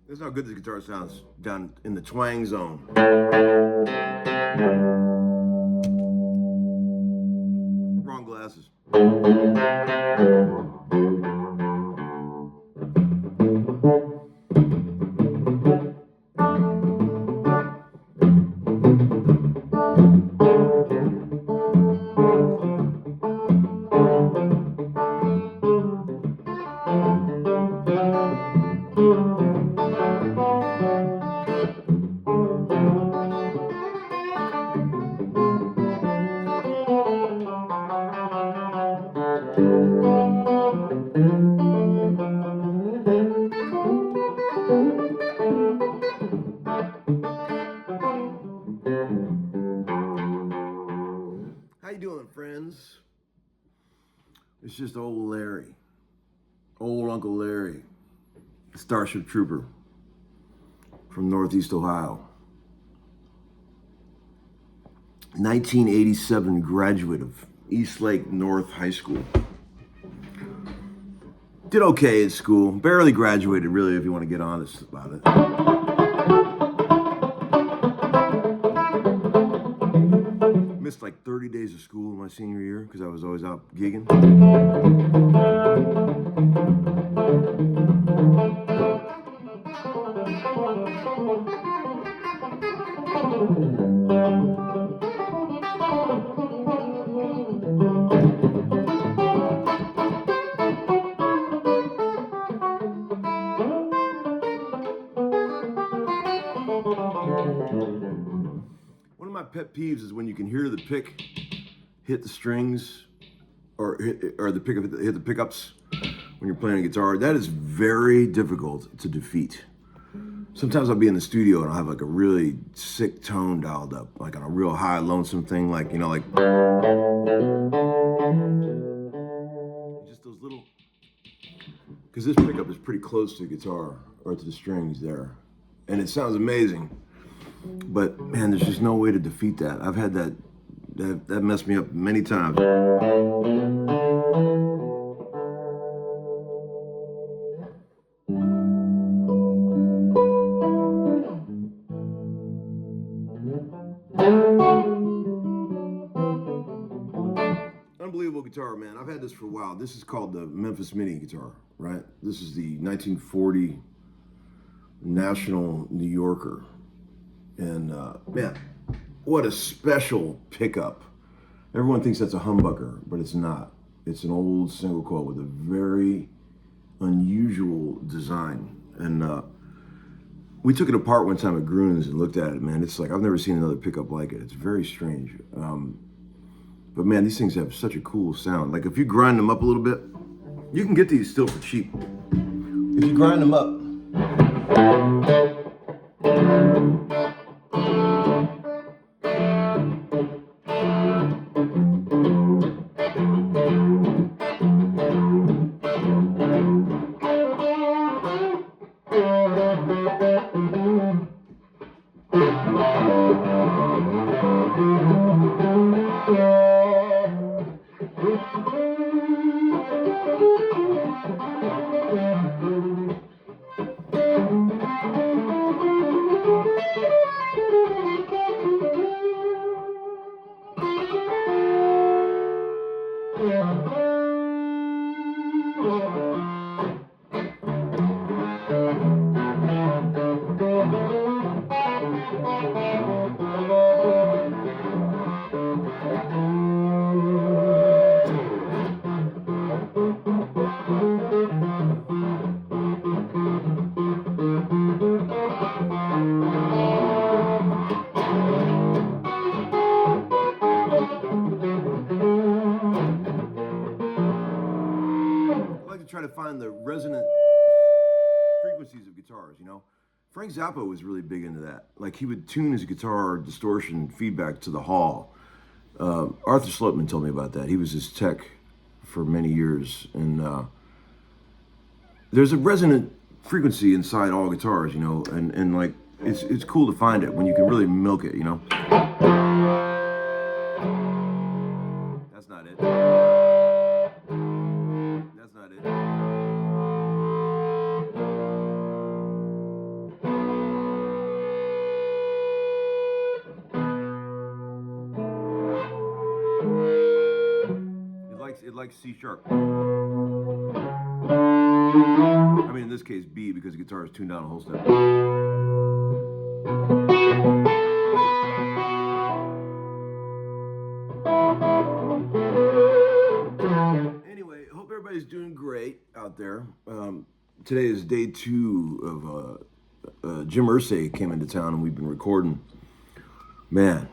This is how good this guitar sounds down in the twang zone. Wrong glasses. How you doing, friends? It's just old Larry, old Uncle Larry, Starship Trooper from Northeast Ohio. 1987 graduate of Eastlake North High School. Did okay at school, barely graduated really if you want to get honest about it. Missed like 30 days of school my senior year because I was always out gigging. One of my pet peeves is when you can hear the pick hit the strings or the pick hit the pickups when you're playing a guitar. That is very difficult to defeat. Sometimes I'll be in the studio and I'll have like a really sick tone dialed up, like on a real high lonesome thing, like, you know, like just those little, because this pickup is pretty close to the guitar or to the strings there, and it sounds amazing. But man, there's just no way to defeat that. I've had that messed me up many times. Unbelievable guitar, man. I've had this for a while. This is called the Memphis Mini guitar, right? This is the 1940 National New Yorker. And man, what a special pickup. Everyone thinks that's a humbucker, but it's not. It's an old single coil with a very unusual design. And we took it apart one time at Groon's and looked at it, man. It's like, I've never seen another pickup like it. It's very strange. But man, these things have such a cool sound. Like if you grind them up a little bit, you can get these still for cheap. If you grind them up, Try to find the resonant frequencies of guitars, you know. Frank Zappa was really big into that. Like, he would tune his guitar distortion feedback to the hall. Arthur Slotman told me about that. He was his tech for many years, and there's a resonant frequency inside all guitars, you know, and like it's cool to find it when you can really milk it, you know. That's not it. That's not it. It likes C sharp. I mean, in this case, B, because the guitar is tuned down a whole step. Anyway, hope everybody's doing great out there. Today is day 2 of Jim Irsay came into town, and we've been recording. Man,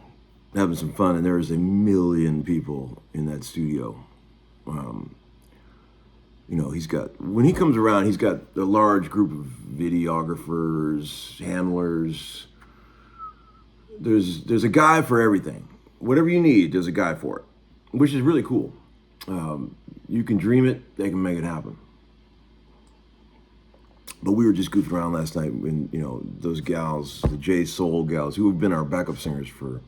having some fun, and there's a million people in that studio. You know, when he comes around, he's got a large group of videographers, handlers. There's a guy for everything. Whatever you need, there's a guy for it, which is really cool. You can dream it, they can make it happen. But we were just goofing around last night when, you know, those gals, the J Soul gals, who have been our backup singers for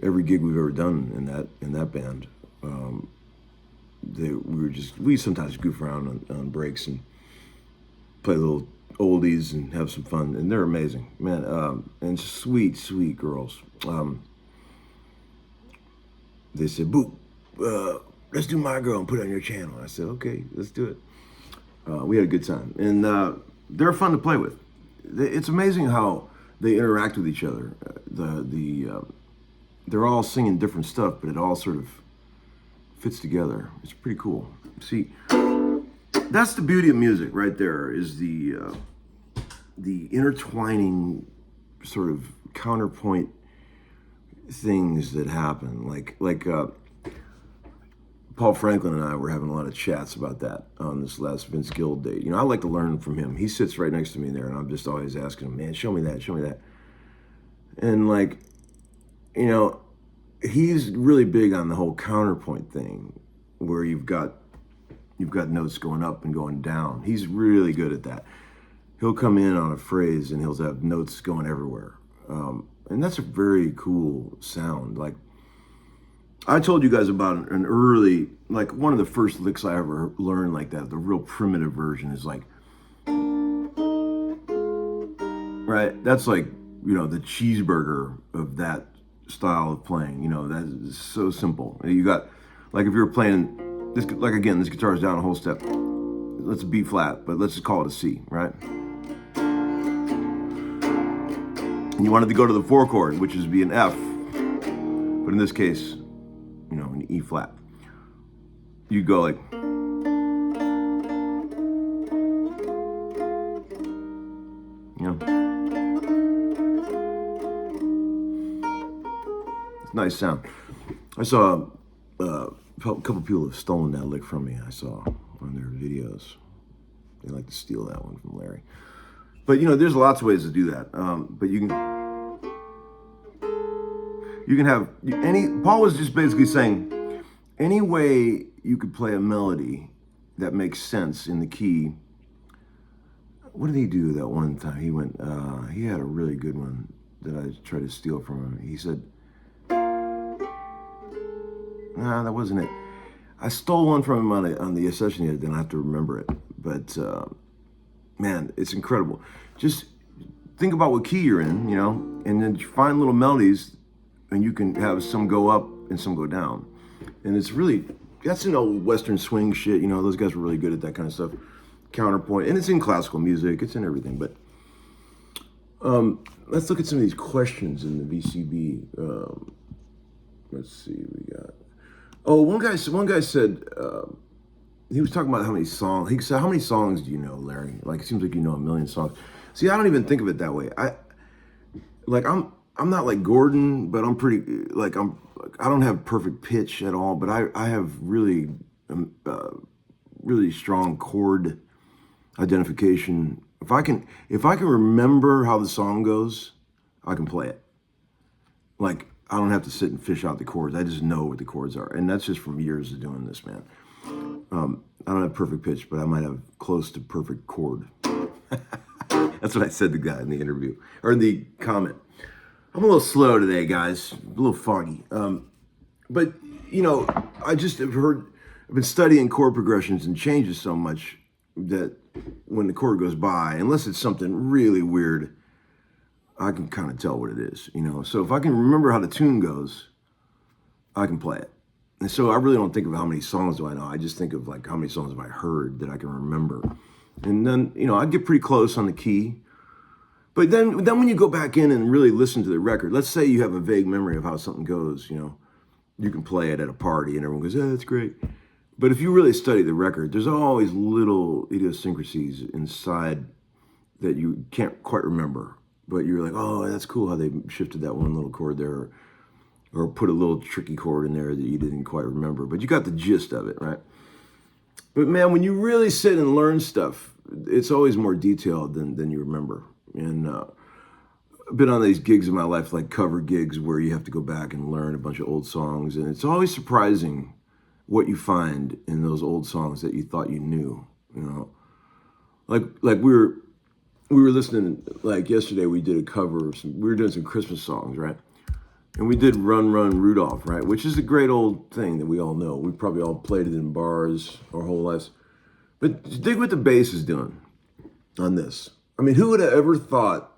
every gig we've ever done in that band. We sometimes goof around on breaks and play little oldies and have some fun, and they're amazing, man. And sweet girls. They said, "Boo, let's do My Girl and put it on your channel." I said, "Okay, let's do it." We had a good time, and they're fun to play with. It's amazing how they interact with each other. They're all singing different stuff, but it all sort of fits together. It's pretty cool. See, that's the beauty of music right there, is the intertwining sort of counterpoint things that happen. Like Paul Franklin and I were having a lot of chats about that on this last Vince Gill date. You know, I like to learn from him. He sits right next to me there, and I'm just always asking him, "Man, show me that." And like, you know, he's really big on the whole counterpoint thing, where you've got notes going up and going down. He's really good at that. He'll come in on a phrase and he'll have notes going everywhere. And that's a very cool sound. Like, I told you guys about an early, like one of the first licks I ever learned like that, the real primitive version is like, right? That's like, you know, the cheeseburger of that style of playing. You know, that is so simple. You got, like, if you were playing this, like, again, this guitar is down a whole step. Let's B flat, but let's just call it a C, right? And you wanted to go to the 4 chord, which is be an F, but in this case, you know, an E flat. You go like, you know, it's a nice sound. I saw a couple people have stolen that lick from me. I saw on their videos. They like to steal that one from Larry. But, you know, there's lots of ways to do that. But you can have Paul was just basically saying, any way you could play a melody that makes sense in the key. What did he do that one time? He went, he had a really good one. that I tried to steal from him. He said, nah, that wasn't it. I stole one from him on the session he had, then I have to remember it. But man, it's incredible. Just think about what key you're in, you know, and then find little melodies, and you can have some go up and some go down. And it's really, that's an old Western swing shit, you know, those guys were really good at that kind of stuff. Counterpoint, and it's in classical music, it's in everything. But let's look at some of these questions in the VCB. Let's see, we got, oh, one guy said, he was talking about how many songs, he said, how many songs do you know, Larry? Like, it seems like you know a million songs. See, I don't even think of it that way. I'm not like Gordon, but I'm pretty, like, I don't have perfect pitch at all, but I have really, really strong chord identification. If I can remember how the song goes, I can play it. Like, I don't have to sit and fish out the chords. I just know what the chords are. And that's just from years of doing this, man. I don't have perfect pitch, but I might have close to perfect chord. That's what I said to the guy in the interview, or in the comment. I'm a little slow today, guys. A little foggy. But, you know, I just have I've been studying chord progressions and changes so much that when the chord goes by, unless it's something really weird, I can kind of tell what it is, you know. So if I can remember how the tune goes, I can play it. And so I really don't think of how many songs do I know. I just think of like how many songs have I heard that I can remember. And then, you know, I get pretty close on the key. But then when you go back in and really listen to the record, let's say you have a vague memory of how something goes, you know, you can play it at a party and everyone goes, yeah, that's great. But if you really study the record, there's always little idiosyncrasies inside that you can't quite remember. But you're like, oh, that's cool how they shifted that one little chord there, or put a little tricky chord in there that you didn't quite remember. But you got the gist of it, right? But man, when you really sit and learn stuff, it's always more detailed than you remember. And I've been on these gigs in my life, like cover gigs, where you have to go back and learn a bunch of old songs. And it's always surprising what you find in those old songs that you thought you knew, you know? Like we were listening, like yesterday we did a cover of we were doing some Christmas songs, right? And we did Run, Run, Rudolph, right? Which is a great old thing that we all know. We probably all played it in bars our whole lives. But dig what the bass is doing on this. I mean, who would have ever thought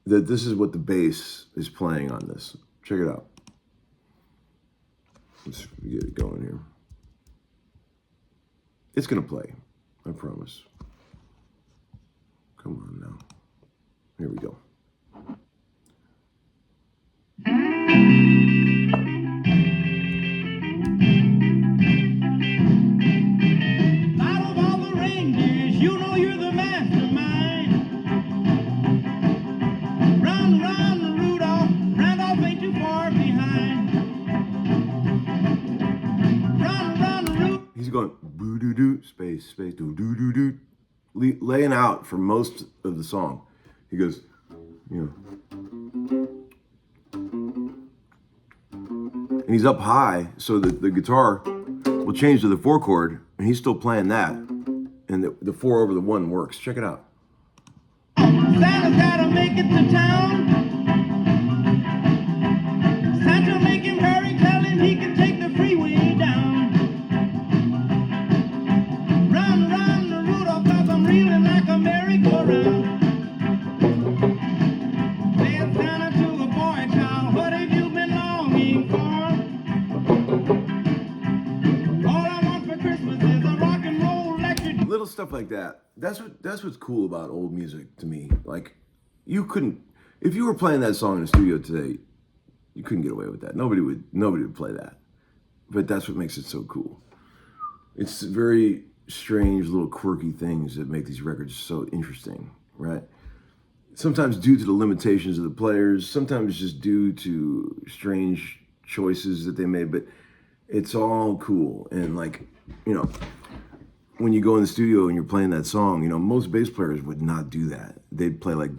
that this is what the bass is playing on this? Check it out. Let's get it going here. It's gonna play, I promise. Come on now. Here we go. Out of all the reindeers, you know you're the mastermind. Run, run, Rudolph, Randolph ain't too far behind. Run, run, Rudolph. He's going boo-doo-doo, space, doo-doo-doo-doo. Laying out for most of the song. He goes, you know. And he's up high, so the guitar will change to the 4 chord, and he's still playing that. And the 4 over the 1 works. Check it out. Santa's gotta make it to town. Santa make him hurry, tell him he can take the freeway down. Run, run, Rudolph, 'cause I'm reeling like a merry-go-round. Said Santa to the boy child, what have you been longing for? All I want for Christmas is a rock and roll electric. Little stuff like that. That's what's cool about old music to me. Like, you couldn't, if you were playing that song in the studio today, you couldn't get away with that. Nobody would play that. But that's what makes it so cool. It's very strange little quirky things that make these records so interesting, right? Sometimes due to the limitations of the players, sometimes just due to strange choices that they made, but it's all cool. And like, you know, when you go in the studio and you're playing that song, you know, most bass players would not do that. They'd play like,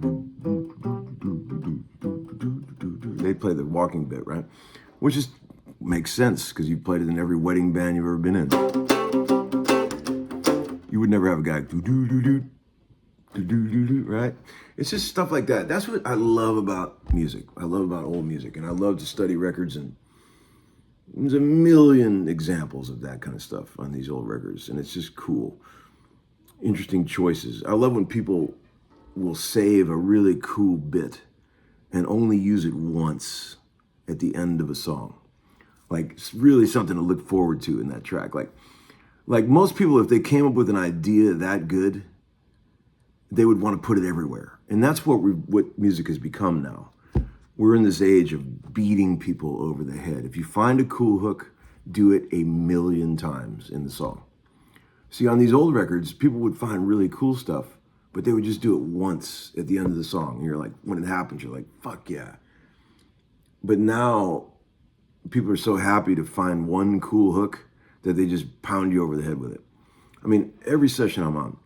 they'd play the walking bit, right? Which just makes sense because you played it in every wedding band you've ever been in. You would never have a guy do do do do right? It's just stuff like that. That's what I love about music. I love about old music, and I love to study records, and there's a million examples of that kind of stuff on these old records, and it's just cool. Interesting choices. I love when people will save a really cool bit and only use it once at the end of a song. Like, it's really something to look forward to in that track. Like most people, if they came up with an idea that good, they would want to put it everywhere. And that's what music has become now. We're in this age of beating people over the head. If you find a cool hook, do it a million times in the song. See, on these old records, people would find really cool stuff, but they would just do it once at the end of the song. And you're like, when it happens, you're like, fuck yeah. But now, people are so happy to find one cool hook that they just pound you over the head with it. I mean, every session I'm on,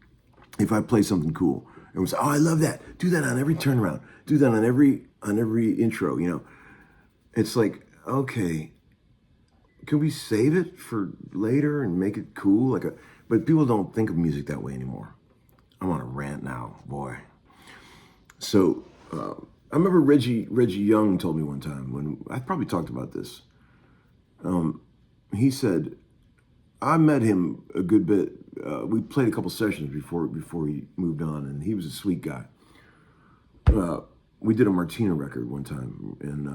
if I play something cool, everyone says, oh, I love that. Do that on every turnaround. Do that on every intro, you know. It's like, okay, can we save it for later and make it cool? But people don't think of music that way anymore. I'm on a rant now, boy. So I remember Reggie Young told me one time, when I probably talked about this. He said, I met him a good bit. We played a couple sessions before he moved on, and he was a sweet guy. We did a Martina record one time, and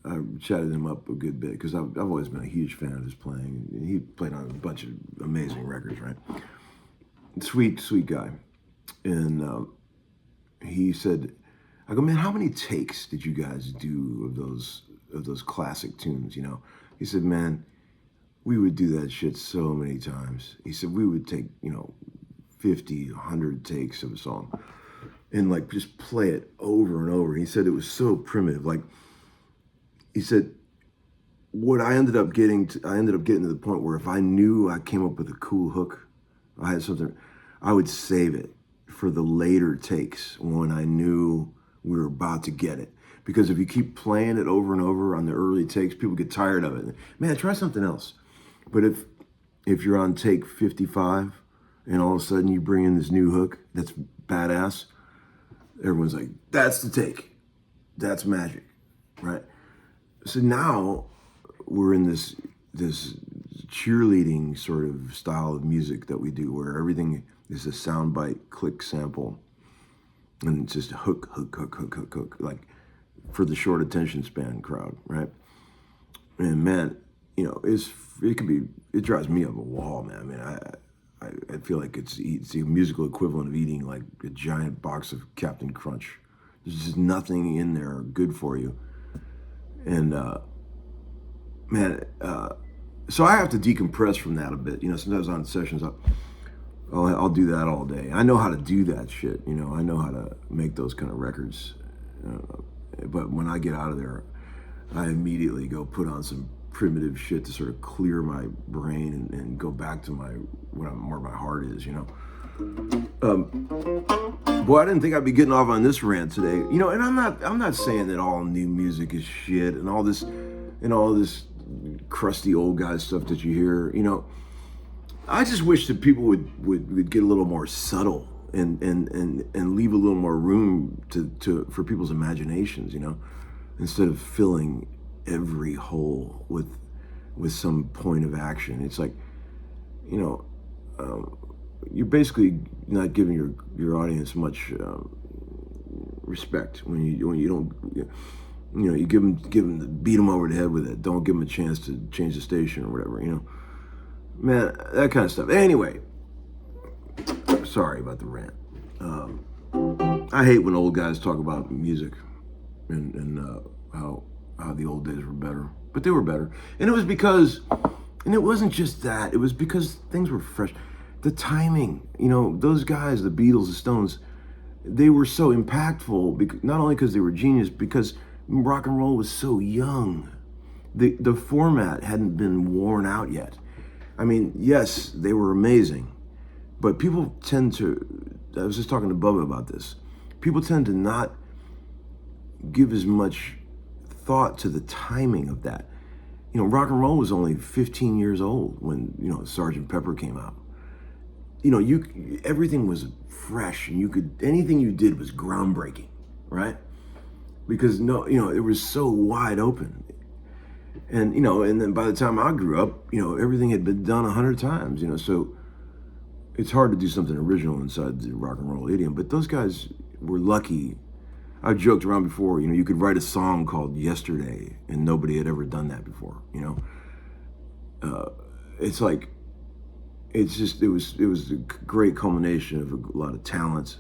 I chatted him up a good bit because I've always been a huge fan of his playing. And he played on a bunch of amazing records, right? Sweet guy. And he said, I go, man, how many takes did you guys do of those classic tunes, you know? He said, man, we would do that shit so many times. He said, we would take, 50, 100 takes of a song and like just play it over and over. He said it was so primitive. Like, he said, what I ended up getting to the point where if I knew I came up with a cool hook, I had something, I would save it for the later takes when I knew we were about to get it. Because if you keep playing it over and over on the early takes, people get tired of it. Man, try something else. But if you're on take 55 and all of a sudden you bring in this new hook that's badass, everyone's like, that's the take. That's magic, right? So now we're in this cheerleading sort of style of music that we do, where everything is a soundbite, click, sample, and it's just hook, like for the short attention span crowd, right? And man, it drives me up a wall, man. I mean, I feel like it's the musical equivalent of eating like a giant box of Captain Crunch. There's just nothing in there good for you. And so I have to decompress from that a bit. Sometimes on sessions, I'll do that all day. I know how to do that shit. I know how to make those kind of records. But when I get out of there, I immediately go put on some primitive shit to sort of clear my brain and go back to where my heart is. Boy, I didn't think I'd be getting off on this rant today. And I'm not saying that all new music is shit and all this crusty old guy stuff that you hear. I just wish that people would get a little more subtle and leave a little more room for people's imaginations, instead of filling every hole with some point of action. It's like, you're basically not giving your audience much respect when you don't, you beat them over the head with it. Don't give them a chance to change the station or whatever, man, that kind of stuff. Anyway, sorry about the rant. I hate when old guys talk about music and how the old days were better, but they were better. And it wasn't just that. It was because things were fresh. The timing, those guys, the Beatles, the Stones, they were so impactful, not only because they were genius, because rock and roll was so young. The format hadn't been worn out yet. I mean, yes, they were amazing, but people tend to, I was just talking to Bubba about this, people tend to not give as much thought to the timing of that. Rock and roll was only 15 years old when, Sgt. Pepper came out. everything was fresh, and anything you did was groundbreaking, right? Because it was so wide open. And, and then by the time I grew up, everything had been done 100 times, so it's hard to do something original inside the rock and roll idiom. But those guys were lucky. I joked around before, you could write a song called Yesterday, and nobody had ever done that before, It's like, it was a great culmination of a lot of talent,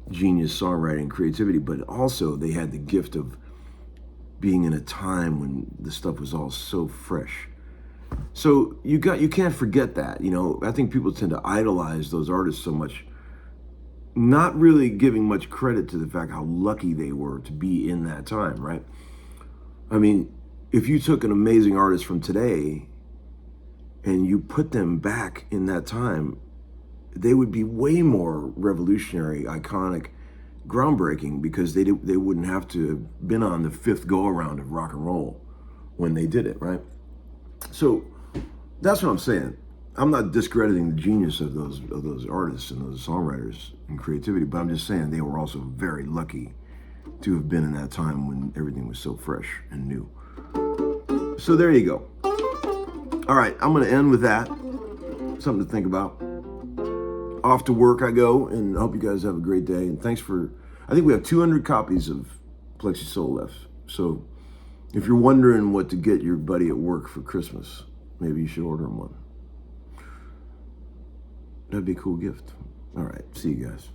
genius songwriting, creativity, but also they had the gift of being in a time when the stuff was all so fresh. So you can't forget that. I think people tend to idolize those artists so much, not really giving much credit to the fact how lucky they were to be in that time, right? I mean, if you took an amazing artist from today and you put them back in that time, they would be way more revolutionary, iconic, groundbreaking, because they wouldn't have to have been on the fifth go around of rock and roll when they did it, right? So that's what I'm saying. I'm not discrediting the genius of those artists and those songwriters and creativity, but I'm just saying they were also very lucky to have been in that time when everything was so fresh and new. So there you go. All right, I'm going to end with that. Something to think about. Off to work I go, and I hope you guys have a great day. And thanks I think we have 200 copies of Plexi Soul left. So if you're wondering what to get your buddy at work for Christmas, maybe you should order him one. That'd be a cool gift. All right, see you guys.